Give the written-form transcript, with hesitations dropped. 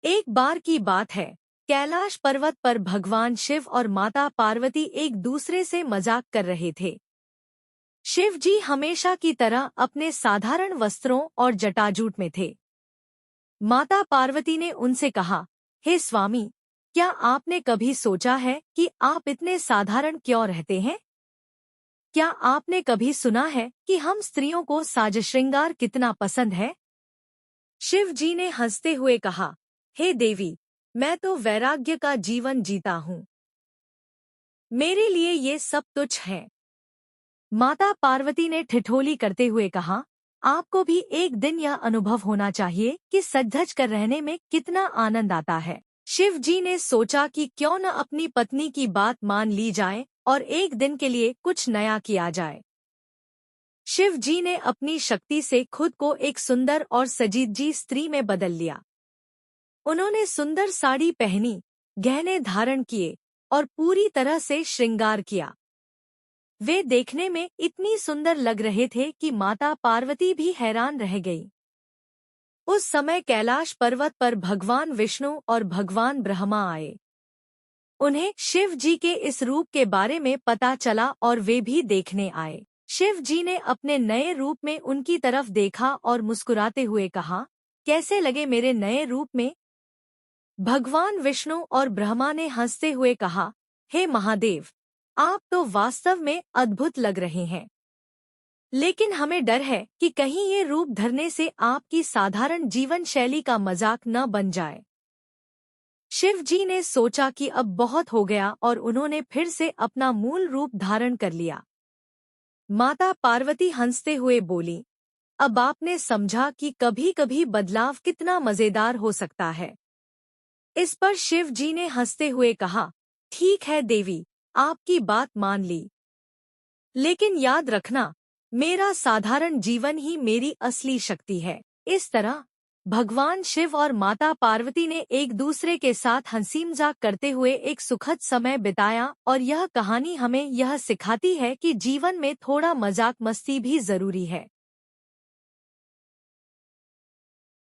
एक बार की बात है, कैलाश पर्वत पर भगवान शिव और माता पार्वती एक दूसरे से मजाक कर रहे थे। शिव जी हमेशा की तरह अपने साधारण वस्त्रों और जटाजूट में थे। माता पार्वती ने उनसे कहा, हे स्वामी, क्या आपने कभी सोचा है कि आप इतने साधारण क्यों रहते हैं? क्या आपने कभी सुना है कि हम स्त्रियों को साज श्रृंगार कितना पसंद है? शिव जी ने हंसते हुए कहा, हे देवी, मैं तो वैराग्य का जीवन जीता हूँ। मेरे लिए ये सब तुच्छ है। माता पार्वती ने ठिठोली करते हुए कहा, आपको भी एक दिन यह अनुभव होना चाहिए कि सज-धज कर रहने में कितना आनंद आता है। शिव जी ने सोचा कि क्यों न अपनी पत्नी की बात मान ली जाए और एक दिन के लिए कुछ नया किया जाए। शिव जी ने अपनी शक्ति से खुद को एक सुंदर और सजीजी स्त्री में बदल लिया। उन्होंने सुंदर साड़ी पहनी, गहने धारण किए और पूरी तरह से श्रृंगार किया। वे देखने में इतनी सुंदर लग रहे थे कि माता पार्वती भी हैरान रह गई। उस समय कैलाश पर्वत पर भगवान विष्णु और भगवान ब्रह्मा आए। उन्हें शिव जी के इस रूप के बारे में पता चला और वे भी देखने आए। शिव जी ने अपने नए रूप में उनकी तरफ देखा और मुस्कुराते हुए कहा, कैसे लगे मेरे नए रूप में? भगवान विष्णु और ब्रह्मा ने हंसते हुए कहा, हे महादेव, आप तो वास्तव में अद्भुत लग रहे हैं। लेकिन हमें डर है कि कहीं ये रूप धरने से आपकी साधारण जीवन शैली का मजाक न बन जाए। शिव जी ने सोचा कि अब बहुत हो गया और उन्होंने फिर से अपना मूल रूप धारण कर लिया। माता पार्वती हंसते हुए बोली, अब आपने समझा कि कभी-कभी बदलाव कितना मजेदार हो सकता है। इस पर शिव जी ने हंसते हुए कहा, ठीक है देवी, आपकी बात मान ली। लेकिन याद रखना, मेरा साधारण जीवन ही मेरी असली शक्ति है। इस तरह भगवान शिव और माता पार्वती ने एक दूसरे के साथ हंसी मजाक करते हुए एक सुखद समय बिताया और यह कहानी हमें यह सिखाती है कि जीवन में थोड़ा मजाक मस्ती भी जरूरी है।